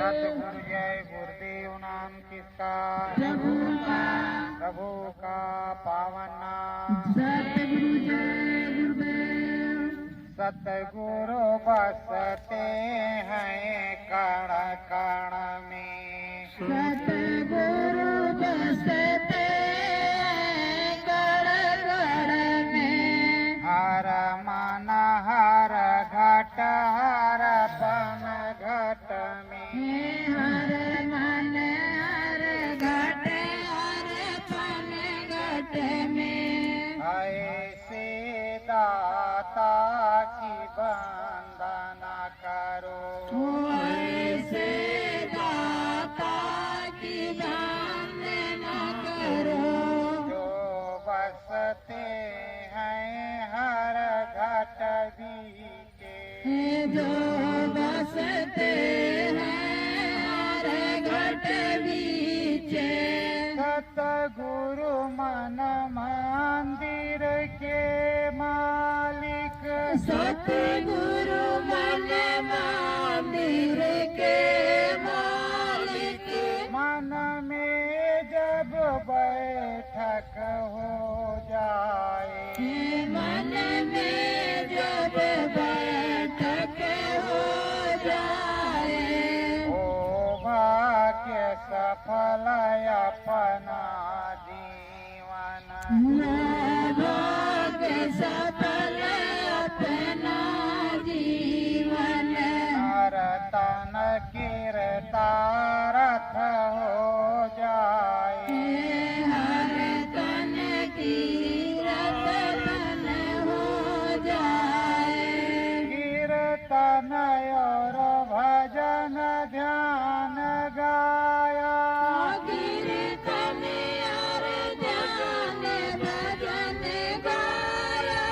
सतगुरु जय गुरुदेव नाम किसका? प्रभु का पावन नाम। सतगुरु जय गुरुदेव। सतगुरु बसते हैं कण कण में। सतगुरु बसते हैं कण कण में। हर मन हर घट हर पन घट में। हर मन हर घट हर पन घट में। ऐसे दाता की वंदना करो। ऐसे दाता की वंदना करो। जो बसते हैं हर घट बीचे। जो बसते हैं हर घट बीचे। सतगुरु मन मंदिर के मालिक। सतगुरु मन मंदिर के मालिक। मन में जब बैठक हो जाए। मन में जब बैठक हो जाए। ओ भाग्य सफल अपना जीवन। भाग्य सफल अपना जीवन। हर तन कीर्तारथ हो जाए। हर तन कीर्तन हो जाए। कीर्तन और भजन ध्यान गाया। कीर्तन और ध्यान भजन गाया।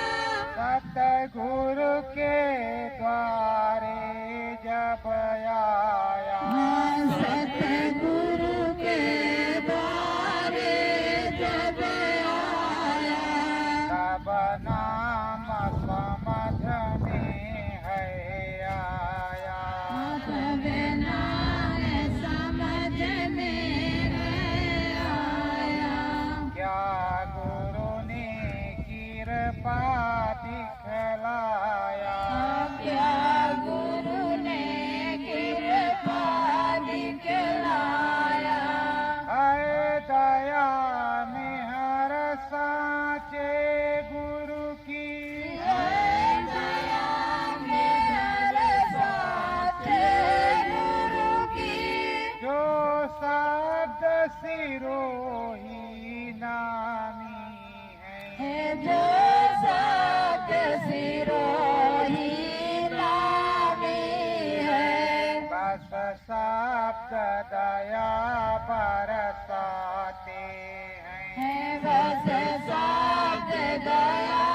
सतगुरु के द्वारे जब आया। सतगुरु के द्वारे जब आया। तब नाम समझ में है आया। तब नाम समझ में आया। क्या गुरु ने कृपा दिखलाया। क्या गुरु ने कृपा दिखलाया। है दया में हर साचे गुरु की। दया मेरे साथे गुरु की। जो शब्द सिरोही नामी है। जो सत सिरोही नामी है। बस शब्द दया बरसाते हैं। बस सत दया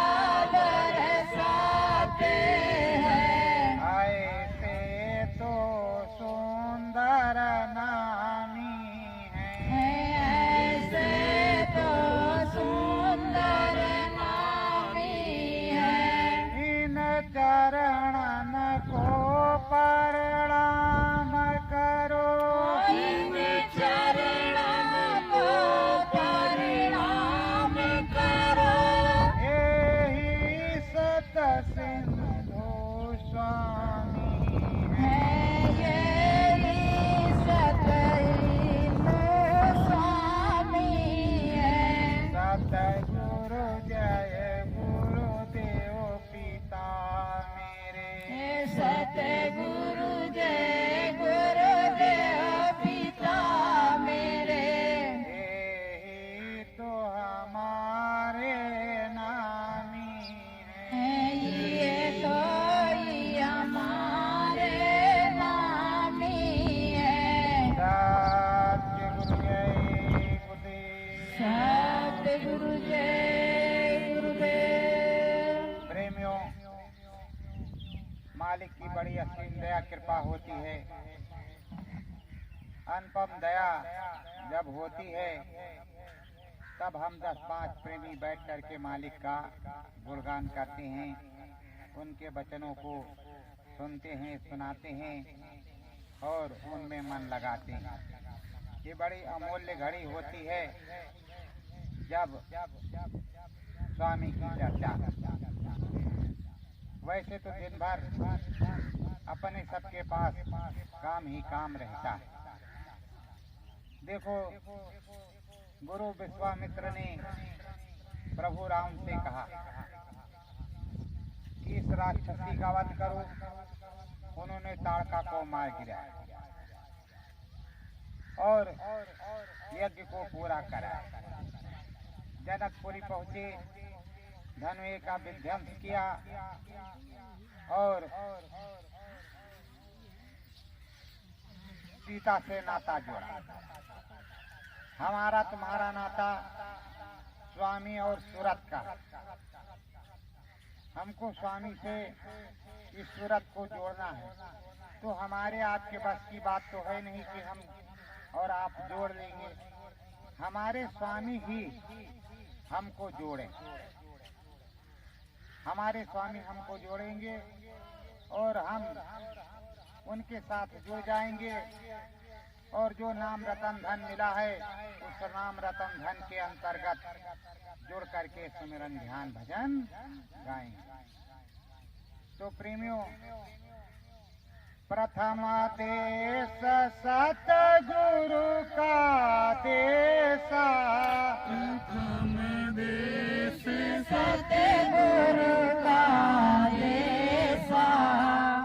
बरसाते हैं। ऐसे तो सुंदर नामी है। ऐसे तो सुंदर नामी है। इन चरणन को प्रणाम करो। इन चरणन को प्रणाम करो। यही सत सिंधु स्वामी है। यही सतहिंदु स्वामी है। सतगुरु जय गुरुदेव पिता मेरे। सतगुरु जय गुरुदेव पिता मेरे। यही तो हमारे नामी है। ये तो ही हमारे नामी है। सतगुरु जय गुरुदेव। सतगुरु जय गुरुदेव। प्रेमियों, मालिक की बड़ी असीम दया कृपा होती है। अनुपम दया जब होती है तब हम 10-5 प्रेमी बैठ करके मालिक का गुणगान करते हैं, उनके वचनों को सुनते हैं, सुनाते हैं। और उनमें मन लगाते हैं। ये बड़ी अमूल्य घड़ी होती है जब स्वामी की चर्चा। वैसे तो दिन भर अपने सबके पास काम ही काम रहता है। देखो, गुरु विश्वामित्र ने प्रभु राम से कहा कि इस राक्षसी का वध करो। उन्होंने ताड़का को मार गिराया और यज्ञ को पूरा कराया। जनकपुरी पहुंचे, धनुए का विध्वंस किया और सीता से नाता जोड़ा। हमारा तुम्हारा नाता स्वामी और सूरत का। हमको स्वामी से इस सूरत को जोड़ना है, तो हमारे आपके बस की बात तो है नहीं कि हम और आप जोड़ लेंगे। हमारे स्वामी ही हमको जोड़े, हमारे स्वामी हमको जोड़ेंगे और हम उनके साथ जुड़ जाएंगे और जो नाम रतन धन मिला है उस नाम रतन धन के अंतर्गत जुड़ करके सुमिरन ध्यान भजन गाएंगे। तो प्रेमियों, प्रथम देश सतगुरु का देसा, प्रथम देश सतगुरु का देसा,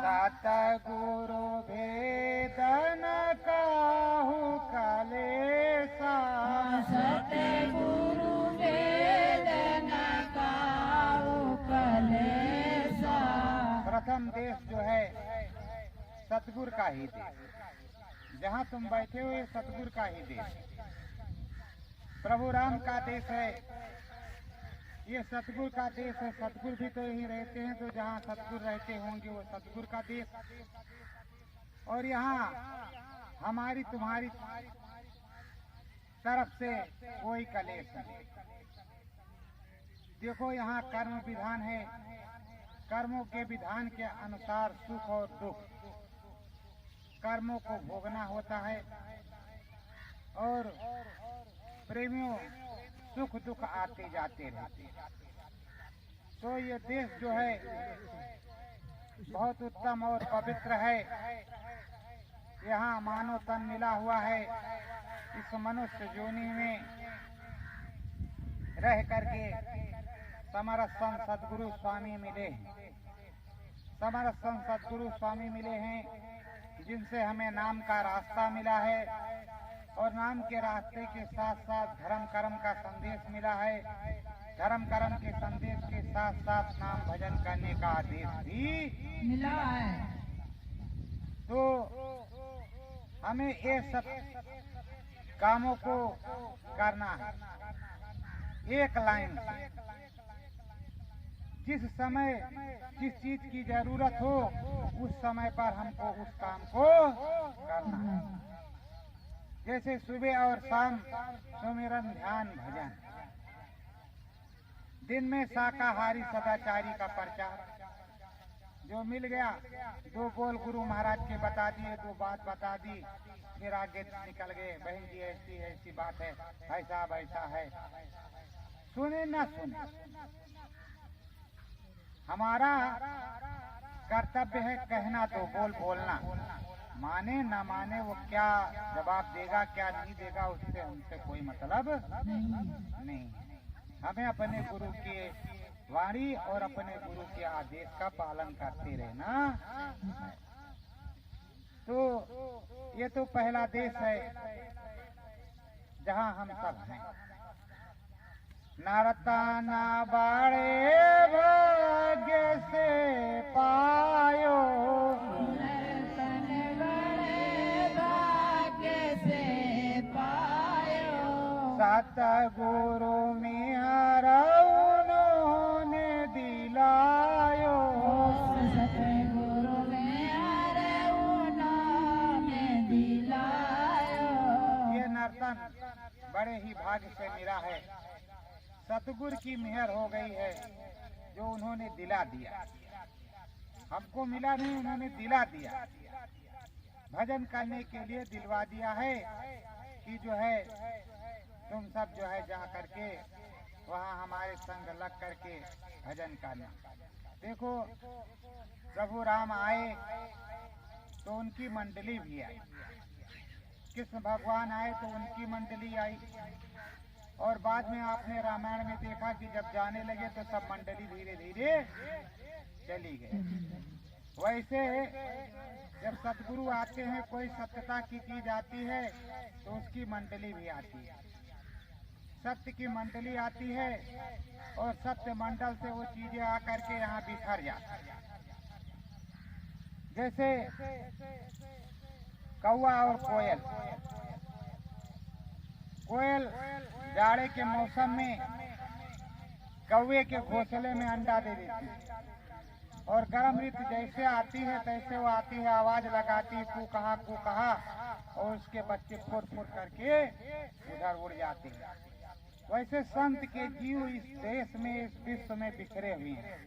सतगुरु भेदन काहू कलेसा, सतगुरु वेदन काहू कलेसा। प्रथम देश जो है सतगुरु का ही देश। जहाँ तुम बैठे हो ये सतगुरु का ही देश, प्रभु राम का देश है, ये सतगुरु का देश है। सतगुरु भी तो यही रहते हैं, तो जहाँ सतगुरु रहते होंगे वो सतगुरु का देश। और यहाँ हमारी तुम्हारी तरफ से कोई कलेश नहीं। देखो, यहाँ कर्म विधान है, कर्मों के विधान के अनुसार सुख और दुख कर्मों को भोगना होता है। और प्रेमियों, सुख दुख आते जाते रहते हैं। तो ये देश जो है बहुत उत्तम और पवित्र है। यहाँ मानव तन मिला हुआ है। इस मनुष्य योनि में रह करके समरस संत सद्गुरु स्वामी मिले हैं। समरस संत सद्गुरु स्वामी मिले हैं जिनसे हमें नाम का रास्ता मिला है और नाम के रास्ते के साथ साथ धर्म कर्म का संदेश मिला है। धर्म कर्म के संदेश के साथ साथ नाम भजन करने का आदेश भी मिला है। तो हमें ये सब कामों को करना है एक लाइन से। जिस समय जिस चीज की जरूरत हो उस समय पर हमको उस काम को करना है। जैसे सुबह और शाम सुमिरन ध्यान भजन, दिन में शाकाहारी सदाचारी का प्रचार। जो मिल गया दो बोल गुरु महाराज के बता दिए, दो बात बता दी, फिर आगे निकल गए। बहन जी ऐसी ऐसी बात है, ऐसा वैसा है, सुने ना सुने, हमारा कर्तव्य है कहना, तो बोल बोलना। माने ना माने वो क्या जवाब देगा क्या नहीं देगा उससे हमसे कोई मतलब नहीं। हमें अपने गुरु के वाणी और अपने गुरु के आदेश का पालन करते रहना। तो ये तो पहला देश है जहाँ हम सब हैं। नरताना बड़े भाग्य से पायो, नर्तन बड़े भाग्य से पायो, सतगुरु मिहर उन्होंने दिलायो, सतगुरु मेरे उन्होंने दिलायो। ये नर्तन बड़े ही भाग्य से मिला है। सतगुरु की मेहर हो गई है जो उन्होंने दिला दिया। हमको मिला नहीं, उन्होंने दिला दिया। भजन करने के लिए दिलवा दिया है कि जो है तुम सब जो है जा करके वहाँ हमारे संग लग करके भजन करना। देखो प्रभु राम आए तो उनकी मंडली भी आई, कृष्ण भगवान आए तो उनकी मंडली आई, और बाद में आपने रामायण में देखा कि जब जाने लगे तो सब मंडली धीरे धीरे चली गई। वैसे जब सतगुरु आते हैं, कोई सत्यता की चीज आती है तो उसकी मंडली भी आती है, सत्य की मंडली आती है और सत्य मंडल से वो चीजें आकर के यहाँ बिखर जाती है। जैसे कौवा और कोयल, कोयल जाड़े के मौसम में कौवे के घोंसले में अंडा दे देती है, और गर्म ऋतु जैसे आती है तैसे वो आती है, आवाज लगाती है कू कहा, और उसके बच्चे फुर फुर करके उधर उड़ जाते हैं। वैसे संत के जीव इस देश में, इस विश्व में बिखरे हुए हैं।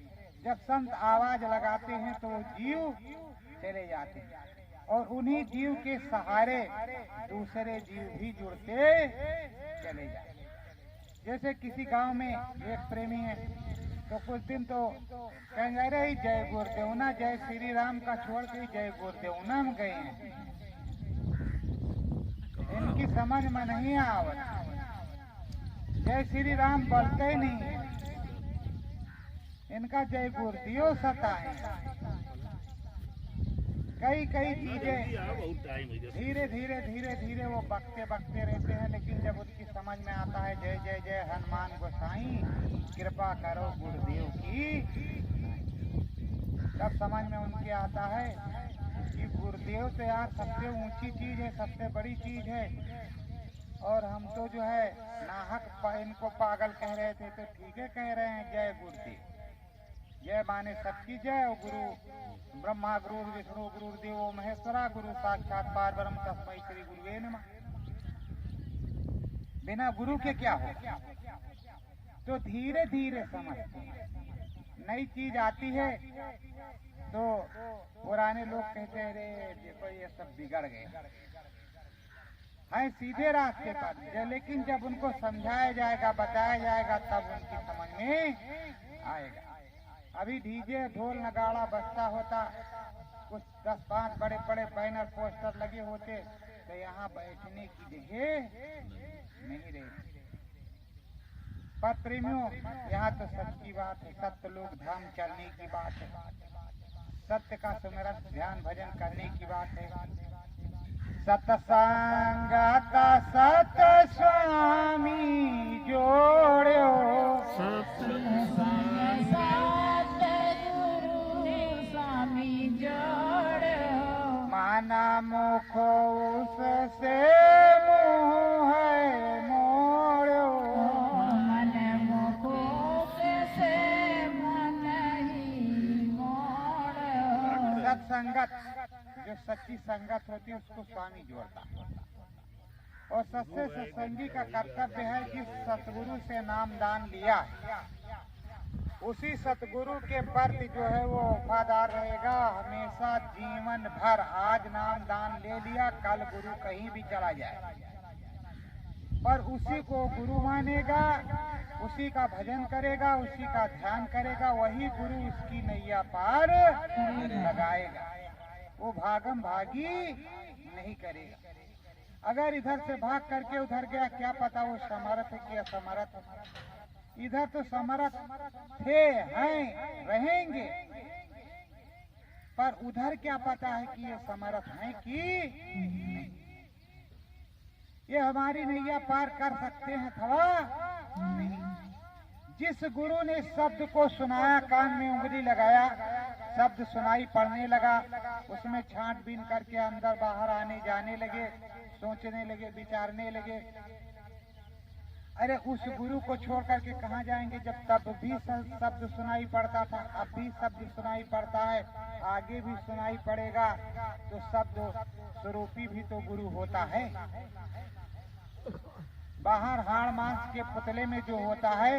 जब संत आवाज लगाते हैं तो वो जीव चले जाते हैं, और उन्हीं जीव के सहारे दूसरे जीव भी जुड़ते चले जाते। जैसे किसी गांव में एक प्रेमी है तो कुछ दिन तो कहेंगे अरे ही जय गुरुदेवना, जय श्री राम का छोड़ के जय गुरुदेवना में गए हैं। इनकी समझ में नहीं आवत, जय श्री राम बोलते ही नहीं है, इनका जय गुरुदेव सता है। कई चीजें धीरे धीरे वो बकते रहते हैं, लेकिन जब उनकी समझ में आता है जय जय जय हनुमान गोसाई कृपा करो गुरुदेव की, तब समझ में उनके आता है कि गुरुदेव तो यार सबसे ऊंची चीज है, सबसे बड़ी चीज है, और हम तो जो है नाहक इनको पागल कह रहे थे, तो ठीक है कह रहे हैं जय गुरुदेव। जय माने सबकी जय, और गुरु ब्रह्मा गुरु विष्णु गुरुदेव महेश्वरा, गुरु साक्षात पारब्रह्म तस्मै श्री गुरुवे नमः। बिना गुरु के क्या हो? तो धीरे धीरे समझते हैं। नई चीज आती है तो पुराने लोग कहते हैं रे देखो ये सब बिगड़ गए है, सीधे रास्ते पर, लेकिन जब उनको समझाया जाएगा, बताया जाएगा, तब उनकी समझ में आएगा। अभी डीजे ढोल नगाड़ा बजता होता, कुछ 10-5 बड़े बड़े बैनर पोस्टर लगे होते, तो यहाँ बैठने की जगह नहीं रही। पर प्रेमियों, यहाँ तो सच की बात है, सत्य लोग धाम चलने की बात है, सत्य का सुमिरन ध्यान भजन करने की बात है। सतसंगत सत स्वामी जोड़ो, माना मुख उससे मुँह है मोड़ो, मन मुख से मन ही मोड़ो। सत्संगत जो सच्ची संगत होती है उसको स्वामी जोड़ता है, और सच्चे सत्संगी का कर्तव्य है कि सतगुरु से नाम दान लिया है, उसी सतगुरु के प्रति जो है वो वफादार रहेगा हमेशा जीवन भर। आज नाम दान ले लिया, कल गुरु कहीं भी चला जाए, पर उसी को गुरु मानेगा, उसी का भजन करेगा, उसी का ध्यान करेगा, वही गुरु उसकी नैया पार लगाएगा। वो भागम भागी नहीं करेगा। अगर इधर से भाग करके उधर गया, क्या पता वो समर्थ है कि असमर्थ है। इधर तो समर्थ थे, हैं, रहेंगे, पर उधर क्या पता है कि ये समर्थ हैं कि नहीं। ये हमारी नैया पार कर सकते हैं अथवा नहीं। जिस गुरु ने शब्द को सुनाया, कान में उंगली लगाया, शब्द सुनाई पढ़ने लगा, उसमें छांटबीन करके अंदर बाहर आने जाने लगे, सोचने लगे, विचारने लगे, अरे उस गुरु को छोड़ करके कहाँ जाएंगे, जब तब भी शब्द सुनाई पड़ता था, अब भी शब्द सुनाई पड़ता है, आगे भी सुनाई पड़ेगा। तो शब्द स्वरूपी भी तो गुरु होता है। बाहर हाड़ मांस के पुतले में जो होता है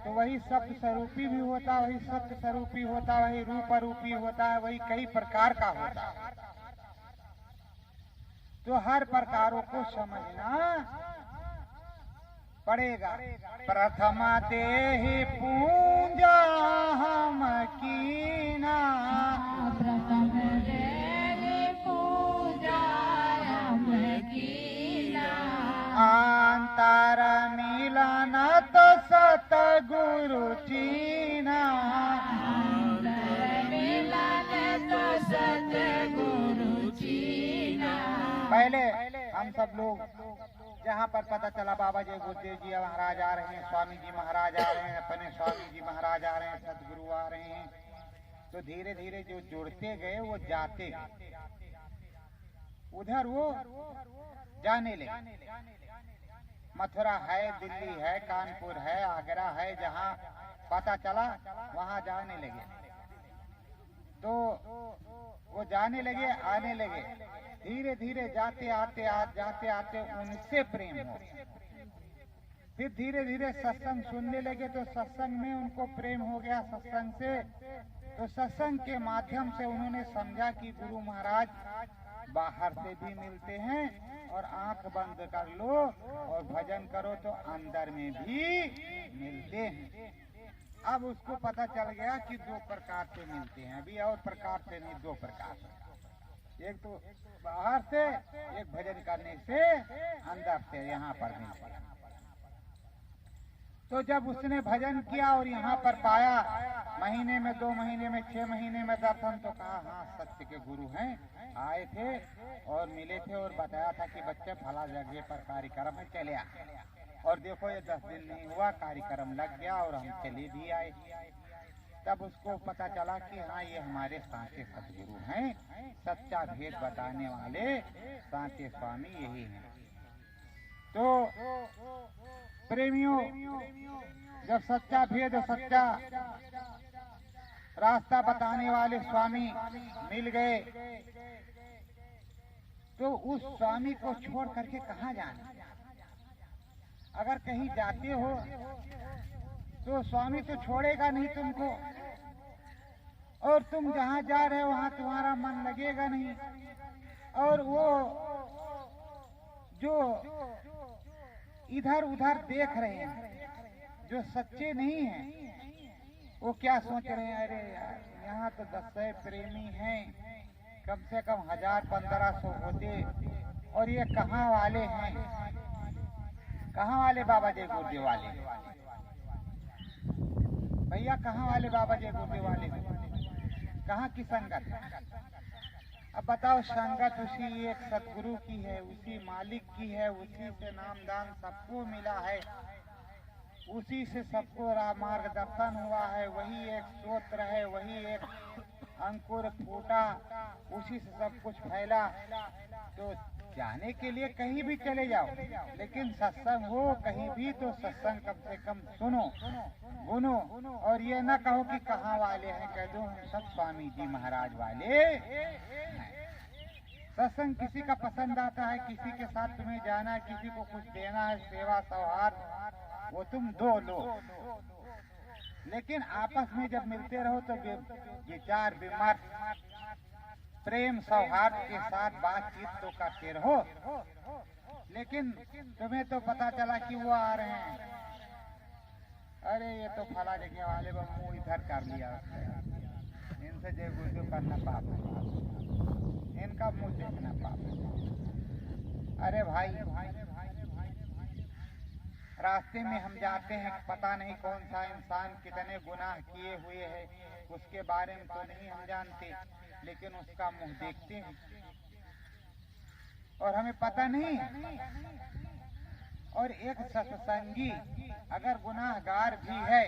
तो वही शब्द स्वरूपी भी होता है, वही सत्य स्वरूपी होता है, वही रूप रूपी होता है, वही कई प्रकार का होता है। तो हर प्रकारों को समझना पड़ेगा। प्रथमा देहि पूजा हम कीना, प्रथम देहि पूजा हम कीना, अंतर मिलन तो सतगुरु चीना, अंतर मिलन तो सतगुरु चीना। पहले हम सब लोग जहाँ पर पता चला बाबा जय गुरुदेव जी महाराज आ रहे हैं, स्वामी जी महाराज आ रहे हैं, अपने स्वामी जी महाराज आ रहे हैं, सदगुरु आ रहे हैं, तो धीरे धीरे जो जुड़ते गए वो जाते उधर वो जाने लगे। मथुरा है, दिल्ली है, कानपुर है, आगरा है, जहाँ पता चला वहाँ जाने लगे। तो वो जाने लगे, आने लगे, धीरे धीरे जाते आते उनसे प्रेम हो। फिर धीरे धीरे सत्संग सुनने लगे तो सत्संग में उनको प्रेम हो गया सत्संग से। तो सत्संग के माध्यम से उन्होंने समझा कि गुरु महाराज बाहर से भी मिलते हैं और आंख बंद कर लो और भजन करो तो अंदर में भी मिलते हैं। अब उसको पता चल गया कि दो प्रकार से मिलते हैं, अभी और प्रकार से नहीं, दो प्रकार से, एक तो बाहर से, एक भजन करने से अंदर से यहाँ पर मिलते हैं। तो जब उसने भजन किया और यहाँ पर पाया, महीने में, 2 महीने में, 6 महीने में दर्शन, तो कहा हाँ सत्य के गुरु हैं, आए थे और मिले थे और बताया था कि बच्चे फला जगह पर कार्यक्रम है, चले आ। और देखो ये 10 दिन नहीं हुआ, कार्यक्रम लग गया और हम चले भी आए। तब उसको पता चला कि हाँ ये हमारे सांचे सतगुरु हैं, सच्चा भेद बताने वाले सांचे स्वामी यही हैं। तो प्रेमियों, जब सच्चा भेद, सच्चा रास्ता बताने वाले स्वामी मिल गए तो उस स्वामी को छोड़ करके कहाँ जाना। अगर कहीं जाते हो तो स्वामी तो छोड़ेगा नहीं तुमको, और तुम जहाँ जा रहे हो वहाँ तुम्हारा मन लगेगा नहीं। और वो जो इधर उधर देख रहे हैं, जो सच्चे नहीं हैं, वो क्या सोच रहे हैं, अरे यार यहाँ तो 10 प्रेमी हैं, कम से कम 1000-1500 होते, और ये कहाँ वाले हैं, कहाँ वाले बाबा जय गुरुदेव वाले भैया, कहाँ वाले बाबा जय गुरुदेव वाले, कहाँ की संगत। अब बताओ, संगत उसी एक सतगुरु की है, उसी मालिक की है, उसी से नामदान सबको मिला है, उसी से सबको मार्गदर्शन हुआ है, वही एक स्तोत्र है, वही एक अंकुर फूटा, उसी से सब कुछ फैला। तो जाने के लिए कहीं भी चले जाओ, लेकिन सत्संग हो कहीं भी तो सत्संग कम से कम सुनो, गुनो, और ये न कहो कि कहाँ वाले हैं, कह दो हम सब स्वामी जी महाराज वाले। सत्संग किसी का पसंद आता है, किसी के साथ तुम्हें जाना है, किसी को कुछ देना है, सेवा सौहार्द, वो तुम दो लो, लेकिन आपस में जब मिलते रहो तो विचार विमर्श, प्रेम सौहार्द के साथ बातचीत तो करते रहो। लेकिन तुम्हें तो पता चला कि वो आ रहे हैं, अरे ये तो फला जगह वाले मुंह इधर कर लिया, इनसे जय गुरुदेव करना पाप है, इनका मुंह देखना पाप है। अरे भाई, रास्ते में हम जाते हैं, पता नहीं कौन सा इंसान कितने गुनाह किए हुए है, उसके बारे में तो नहीं हम जानते, लेकिन उसका मुंह देखते हैं और हमें पता नहीं। और एक सत्संगी अगर गुनाहगार भी है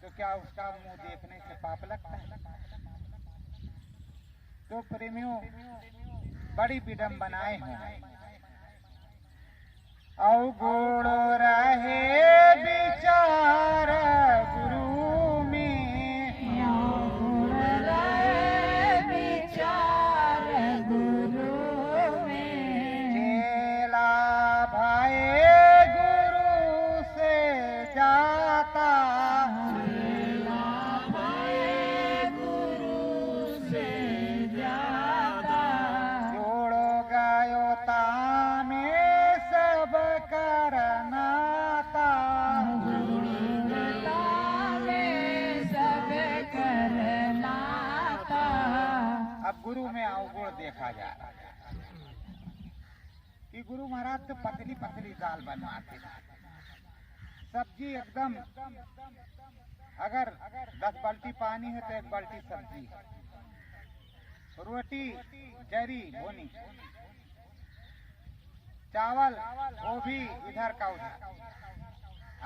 तो क्या उसका मुंह देखने से पाप लगता है? तो प्रेमियों, बड़ी विडंबनाएं हैं। अवगुण रहे विचार गुरु में, अवगुण रहे विचार गुरु में, चेला भाई गुरु से जाता, चेला भाई गुरु से जाता, जोड़ो जा रहा कि गुरु महाराज तो पतली पतली दाल बनवाते थे, सब्जी एकदम, अगर 10 बाल्टी पानी है तो 1 बाल्टी सब्जी, रोटी जरी भुनी, चावल वो भी इधर का उधर।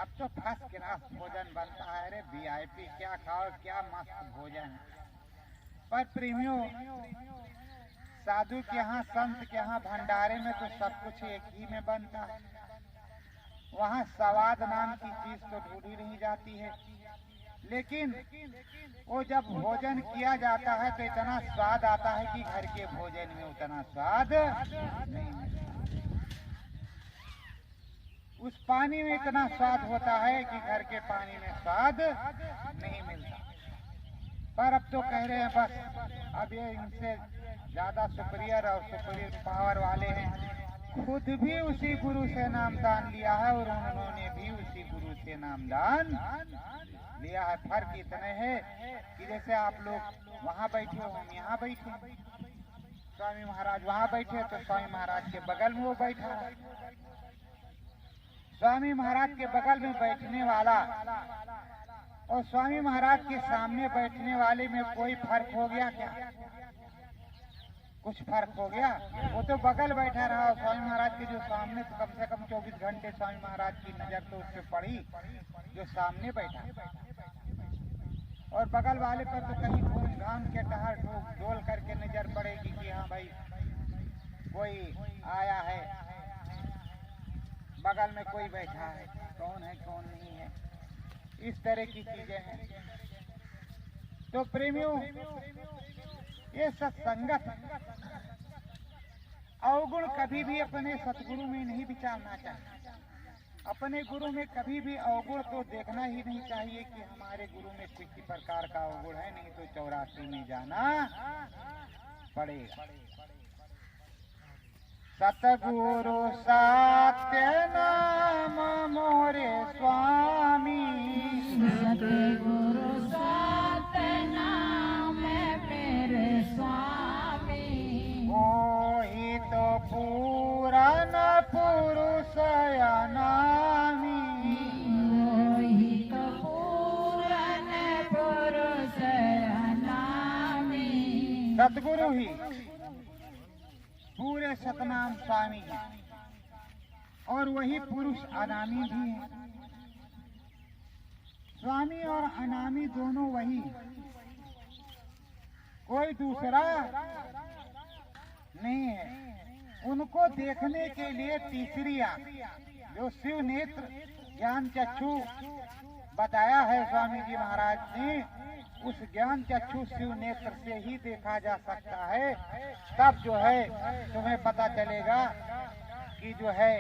अब तो फर्स्ट क्लास भोजन बनता है, अरे वीआईपी क्या खाओ, क्या मस्त भोजन। पर प्रेमियों, साधु के यहाँ, संत के यहाँ भंडारे में तो सब कुछ एक ही में बनता है, वहाँ स्वाद नाम की चीज तो ढूंढी नहीं जाती है। लेकिन वो जब भोजन किया जाता है तो इतना स्वाद आता है कि घर के भोजन में उतना स्वाद नहीं मिलता। उस पानी में इतना स्वाद होता है कि घर के पानी में स्वाद नहीं मिलता। पर अब तो कह रहे हैं बस अब ये इनसे ज्यादा सुपीरियर और सुपीरियर पावर वाले हैं, खुद भी उसी गुरु से नामदान लिया है और उन्होंने भी उसी गुरु से नामदान लिया है। फर्क इतने है कि जैसे आप लोग वहाँ बैठे हो, हम यहाँ बैठे, स्वामी महाराज वहाँ बैठे तो स्वामी महाराज के बगल में वो बैठा है। स्वामी महाराज के बगल में बैठने वाला और स्वामी महाराज के सामने बैठने वाले में कोई फर्क हो गया क्या? कुछ फर्क हो गया? वो तो बगल बैठा रहा और स्वामी महाराज के जो सामने तो कम से कम 24 घंटे स्वामी महाराज की नजर तो उस पर पड़ी जो सामने बैठा, और बगल वाले पर तो कहीं घूम घाम के टहर डोल करके नजर पड़ेगी कि हाँ भाई कोई आया है, बगल में कोई बैठा है, कौन है कौन नहीं है, इस तरह की चीजें हैं। तो प्रेमियों, ये सत्संगत अवगुण कभी भी अपने सतगुरु में नहीं विचारना चाहिए। अपने गुरु में कभी भी अवगुण तो देखना ही नहीं चाहिए कि हमारे गुरु में किसी प्रकार का अवगुण है, नहीं तो 84 में जाना पड़ेगा। सतगुरु सत्य नाम मोरे स्वामी, सतगुरु सत्य नाम मेरे स्वामी, मोहि तो पूरन पुरुष अनामी, मोहि तो पूरन पुरुष अनामी। सतगुरु ही पूरे सतनाम स्वामी है और वही पुरुष अनामी भी है। स्वामी और अनामी दोनों वही, कोई दूसरा नहीं है। उनको देखने के लिए तीसरी आंख जो शिव नेत्र ज्ञान चक्षु बताया है स्वामी जी महाराज ने, उस ज्ञान चक्षु शिव नेत्र से ही देखा जा सकता है। तब जो है तुम्हें पता चलेगा कि जो है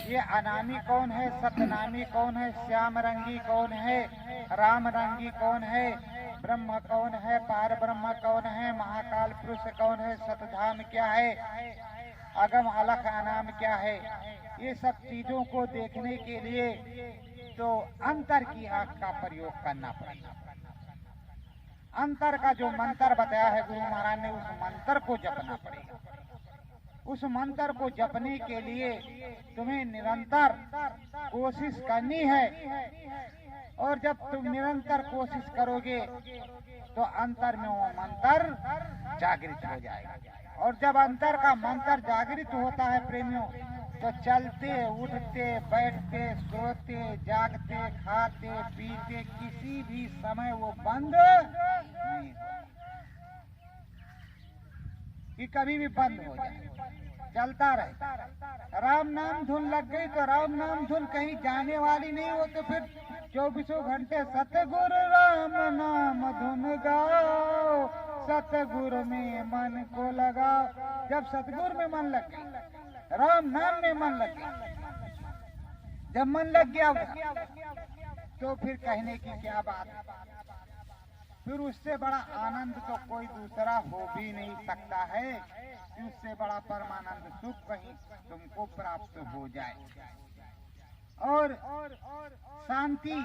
ये अनामी कौन है, सतनामी कौन है, श्याम रंगी कौन है, राम रंगी कौन है, ब्रह्म कौन है, पार ब्रह्म कौन है, महाकाल पुरुष कौन है, सतधाम क्या है, अगम अलख अनाम क्या है। ये सब चीजों को देखने के लिए तो अंतर की आंख का प्रयोग करना पड़ेगा। अंतर का जो मंत्र बताया है गुरु महाराज ने, उस मंत्र को जपना पड़ेगा। उस मंत्र को जपने के लिए तुम्हें निरंतर कोशिश करनी है, और जब तुम निरंतर कोशिश करोगे तो अंतर में वो मंत्र जागृत हो जाएगा। और जब अंतर का मंत्र जागृत होता है प्रेमियों, तो चलते उठते बैठते सोते जागते खाते पीते किसी भी समय वो बंद नहीं हो कि कभी भी बंद हो जाए, चलता रहे। राम नाम धुन लग गई तो राम नाम धुन कहीं जाने वाली नहीं हो, तो फिर 24 घंटे सतगुरु राम नाम धुन गाओ, सतगुरु में मन को लगाओ। जब सतगुरु में मन लग गया, राम नाम में मन लग गया, जब मन लग गया तो फिर कहने की क्या बात है। फिर उससे बड़ा आनंद तो कोई दूसरा हो भी नहीं सकता है कि उससे बड़ा परमानंद सुख कहीं तुमको प्राप्त हो जाए। और शांति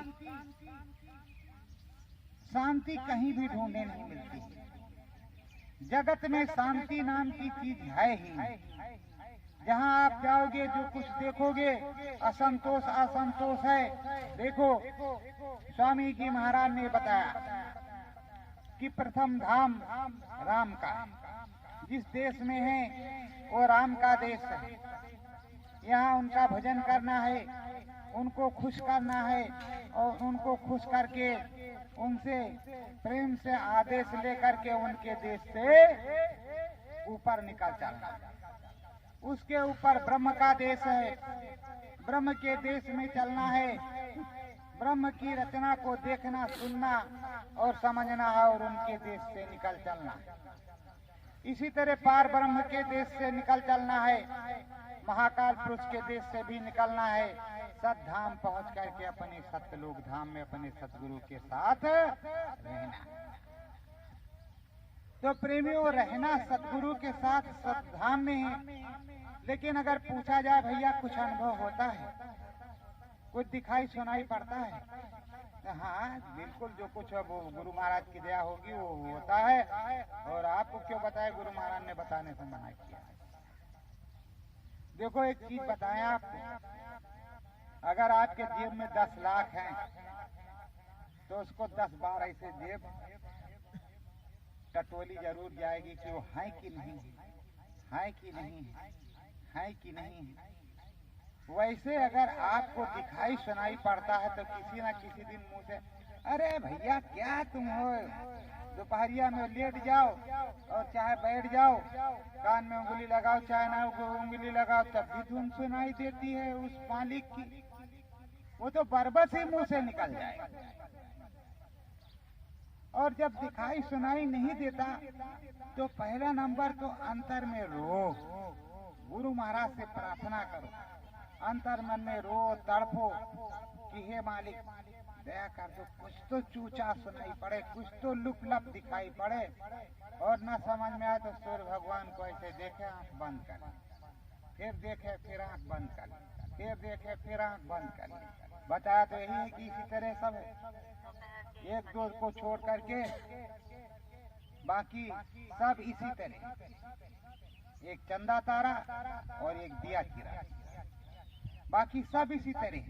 शांति कहीं भी ढूंढने नहीं मिलती। जगत में शांति नाम की चीज है ही। जहाँ आप जाओगे जो कुछ देखोगे असंतोष असंतोष है। देखो स्वामी जी महाराज ने बताया कि प्रथम धाम राम का, जिस देश में है वो राम का देश है। यहाँ उनका भजन करना है, उनको खुश करना है और उनको खुश करके उनसे प्रेम से आदेश लेकर के उनके देश से ऊपर निकल चलना। उसके ऊपर ब्रह्म का देश है, ब्रह्म के देश में चलना है, ब्रह्म की रचना को देखना सुनना और समझना है और उनके देश से निकल चलना। इसी तरह पार ब्रह्म के देश से निकल चलना है, महाकाल पुरुष के देश से भी निकलना है, सतधाम पहुंच करके अपने सतलोक धाम में अपने सतगुरु के साथ रहना। तो प्रेमियों रहना सतगुरु के साथ सतधाम में है। लेकिन अगर पूछा जाए भैया कुछ अनुभव होता है, कुछ दिखाई सुनाई पड़ता है, तो हाँ बिल्कुल जो कुछ वो गुरु महाराज की दया होगी वो होता है। और आपको क्यों बताए, गुरु महाराज ने बताने से मना किया। देखो एक चीज बताया आपको, अगर आपके जेब में 10 लाख हैं तो उसको 10 बार ऐसे जेब टटोली जरूर जाएगी कि वो है कि नहीं है कि नहीं है कि नहीं। वैसे अगर आपको दिखाई सुनाई पड़ता है तो किसी ना किसी दिन मुंह से अरे भैया क्या तुम हो, दोपहरिया में लेट जाओ और चाहे बैठ जाओ, कान में उंगली लगाओ चाहे ना उंगली लगाओ, तब भी धुन सुनाई देती है उस मालिक की। वो तो बरबस ही मुंह से निकल जाए। और जब दिखाई सुनाई नहीं देता तो पहला नंबर तो अंतर में रो, गुरु महाराज से प्रार्थना करो, अंतर मन में रो तड़पो कि हे मालिक दया कर दो, कुछ तो चूचा सुनाई पड़े, कुछ तो लुप लप दिखाई पड़े। और न समझ में आए तो सूर्य भगवान को ऐसे देखे आंख बंद कर, फिर देखे फिर आंख बंद कर, फिर देखे फिर आंख बंद कर। बताया तो यही है कि इसी तरह सब है, एक दो को छोड़ करके बाकी सब इसी तरह, एक चंदा तारा और एक दिया चिरा, बाकी सब इसी तरह।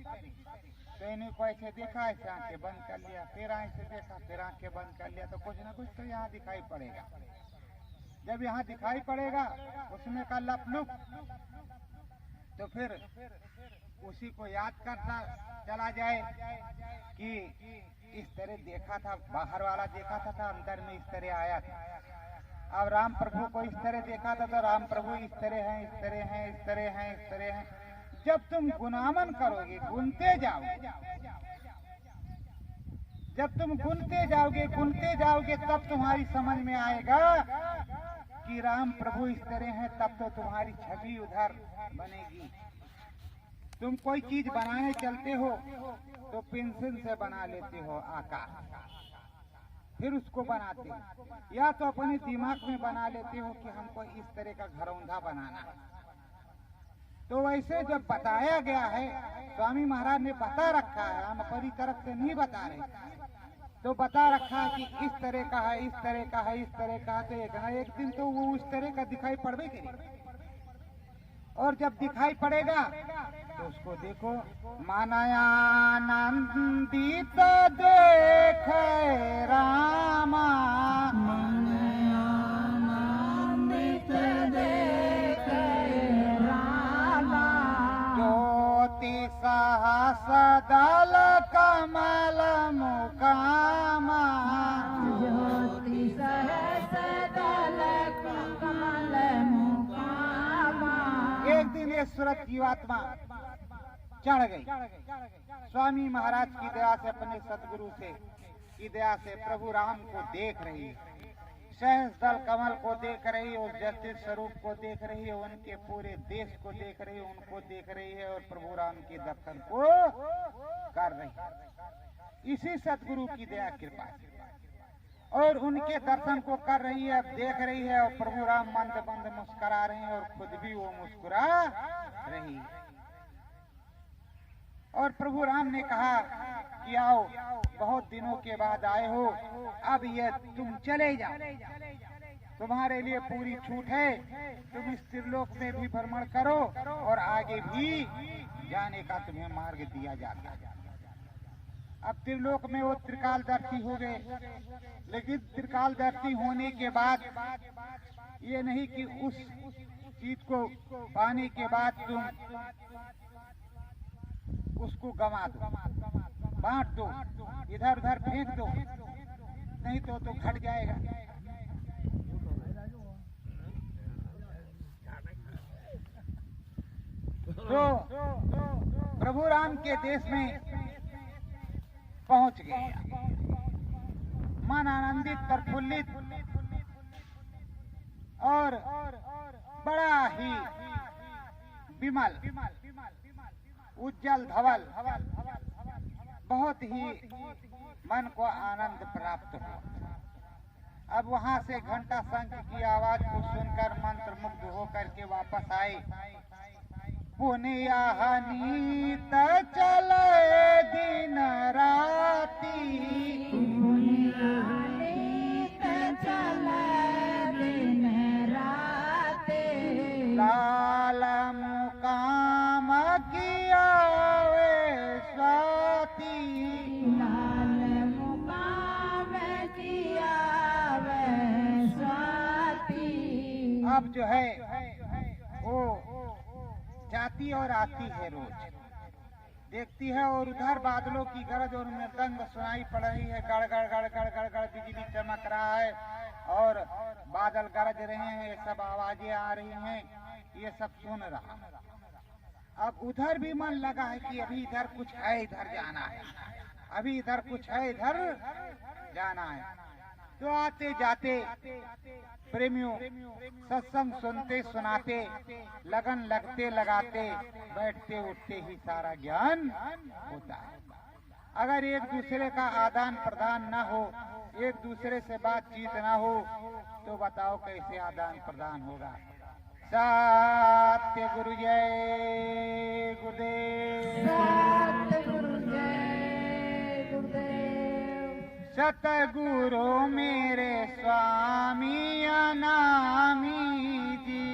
तो इन्हीं को ऐसे देखा, ऐसे आंखें बंद कर लिया, फिर ऐसे देखा, फिर आंखें बंद कर लिया, तो कुछ ना कुछ तो यहाँ दिखाई पड़ेगा। जब यहाँ दिखाई पड़ेगा उसमें का लपलुप, तो फिर उसी को याद करता चला जाए कि इस तरह देखा था, बाहर वाला देखा था अंदर में इस तरह आया था। अब राम प्रभु को इस तरह देखा था तो राम प्रभु इस तरह हैं, इस तरह हैं, इस तरह हैं, इस तरह हैं। जब तुम गुनामन करोगे, गुनते जाओगे, जब तुम गुनते जाओगे तब तुम्हारी समझ में आएगा कि राम प्रभु इस तरह हैं, तब तो तुम्हारी छवि उधर बनेगी। तुम कोई चीज बनाने चलते हो तो पेंसिल से बना लेते हो आकार, फिर उसको बनाते हो, या तो अपने दिमाग में बना लेते हो कि हमको इस तरह का घरौंधा बनाना है। तो वैसे जब बताया गया है, स्वामी महाराज ने बता रखा है, हम अपनी तरफ से नहीं बता रहे, तो बता रखा है कि इस तरह का है, इस तरह का है, इस तरह का है, तो एक दिन तो वो उस तरह का दिखाई पड़े करेगा। और जब दिखाई पड़ेगा तो उसको देखो, मानयानंदित देखे रामा, मानयानंदित देखे रामा, ज्योति सहस दल कमल मुकामा, ज्योति सहस दल कमल मुकामा। एक दिन ये सूरत जीवात्मा चढ़ गई, स्वामी महाराज की दया से, अपने सदगुरु से की दया से प्रभु राम को देख रही, सहस दल कमल को देख रही, उस जगत स्वरूप को देख रही है, उनके पूरे देश को देख रही है, उनको देख रही है और प्रभु राम के दर्शन को कर रही है। इसी सदगुरु की दया कृपा से और उनके दर्शन को कर रही है, अब देख रही है, और प्रभु राम मंद मंद मुस्कुरा रहे हैं और खुद भी वो मुस्कुरा रही है। और प्रभु राम ने कहा कि आओ, बहुत दिनों के बाद आए हो, अब ये तुम चले जाओ, तुम्हारे लिए पूरी छूट है, तुम इस त्रिलोक में भी भ्रमण करो और आगे भी जाने का तुम्हें मार्ग दिया जाता है। अब त्रिलोक में वो त्रिकालदर्शी हो गए, लेकिन त्रिकालदर्शी होने के बाद ये नहीं कि उस चीज को पाने के बाद तुम उसको गंवा दो, बांट दो, इधर उधर फेंक दो, नहीं तो घट जाएगा। तो प्रभु राम के देश में पहुंच गए, मन आनंदित प्रफुल्लित और बड़ा ही विमल उज्जवल धवल, बहुत ही मन को आनंद प्राप्त हुआ। अब वहां से घंटा शंख की आवाज को सुनकर मंत्र मुग्ध होकर के वापस आए। पुनिया नीत चले दिन राती, पुनिया नीत चले दिन राती, लाल मुकाम किया वे स्वाति, लाल मुकाम किया वे स्वाति। अब जो है वो जाती और आती है, रोज देखती है और उधर बादलों की गरज और मृदंग सुनाई पड़ रही है, गड़ गड़ गड़ गड़ गड़ गड़ बिजली चमक रहा है और बादल गरज रहे हैं, ये सब आवाजें आ रही हैं, ये सब सुन रहा। अब उधर भी मन लगा है कि अभी इधर कुछ है, इधर जाना है, अभी इधर कुछ है, इधर जाना है। तो आते जाते प्रेमियों सत्संग सुनते सुनाते, लगन लगते लगाते, बैठते उठते ही सारा ज्ञान होता है। अगर एक दूसरे का आदान प्रदान न हो, एक दूसरे से बातचीत न हो, तो बताओ कैसे आदान प्रदान होगा। सत्य गुरु जय गुरुदेव, सतगुरु जय गुरुदेव, सतगुरु मेरे स्वामी अनामी जी,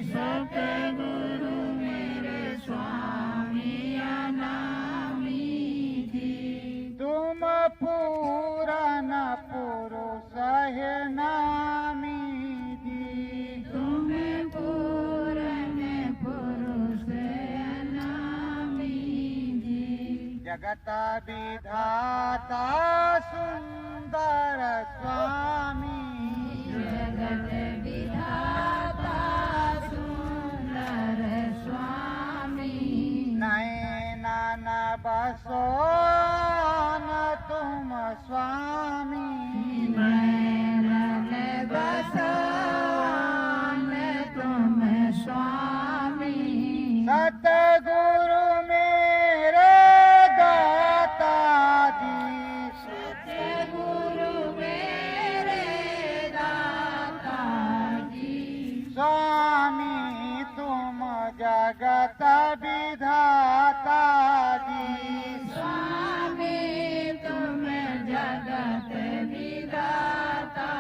सतगुरु मेरे स्वामी अनामी जी। तुम पूरन पुरुष है नामी जी, तुम्हें पूरन पुरुष अनामी जी। जगत विधाता सुंदर स्वामी, जगत विधाता सुंदर स्वामी। नयन बसो न तुम स्वामी, नयन बसो न तुम स्वामी। सतगुरु मेरे दाता जी, सतगुरु मेरे दाता जी। स्वामी तुम जगत विधाता जी, स्वामी तुम जगत विधाता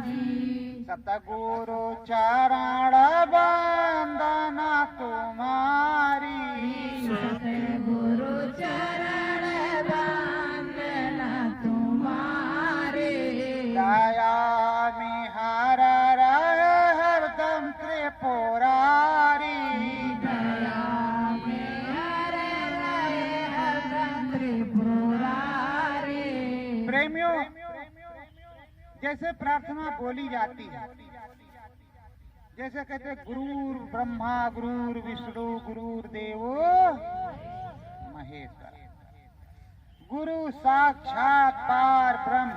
जी। सतगुरु चरण वंदना तुम्हारी, सतगुरु चरण वंदना तुम्हारे। दया में हर रहे हरदम त्रिपुरारी, दया में हर रहे हरदम त्रिपुरारी। प्रेमियों जैसे प्रार्थना बोली जाती है, जैसे कहते गुरुर ब्रह्मा गुरुर विष्णु गुरुर देवो महेश्वर, गुरु साक्षात पार ब्रह्म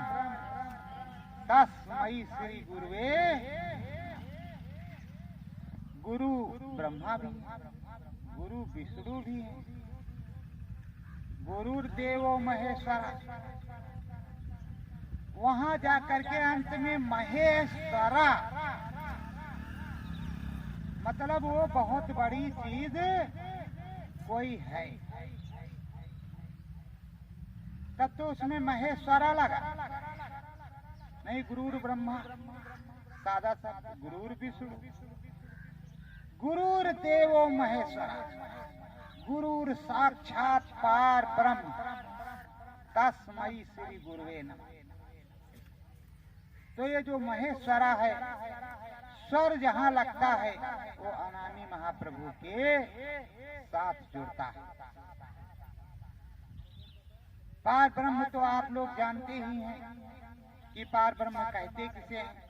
तस्मै श्री गुरुवे। गुरु ब्रह्मा भी, गुरु विष्णु भी है, गुरुर देवो महेश्वर। वहां जाकर के अंत में महेश्वरा, मतलब वो बहुत बड़ी चीज कोई है, तब तो उसमें महेश्वरा लगा, नहीं गुरुर ब्रह्मा सादा शब्द गुरुर विष्णु, गुरुर देवो महेश्वरा, गुरुर साक्षात पार ब्रह्म, तस्मै श्री गुरुवे नमः। तो ये जो महेश्वरा है, स्वर जहाँ लगता है वो अनामी महाप्रभु के साथ जुड़ता है। पार ब्रह्म तो आप लोग जानते ही हैं कि पार ब्रह्म कहते किसे हैं।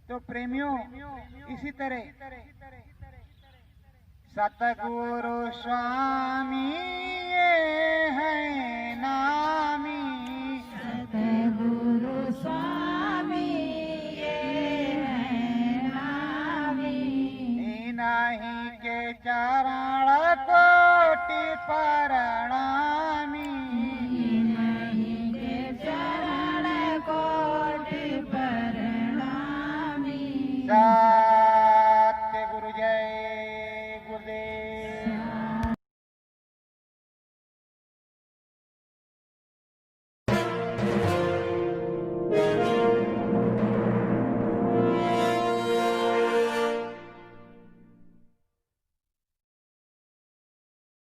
तो प्रेमियों, इसी तरह सतगुरु स्वामी ये है नामी, सतगुरु स्वामी ये है नामी, इन्हीं के चरण कोटि प्रणामी,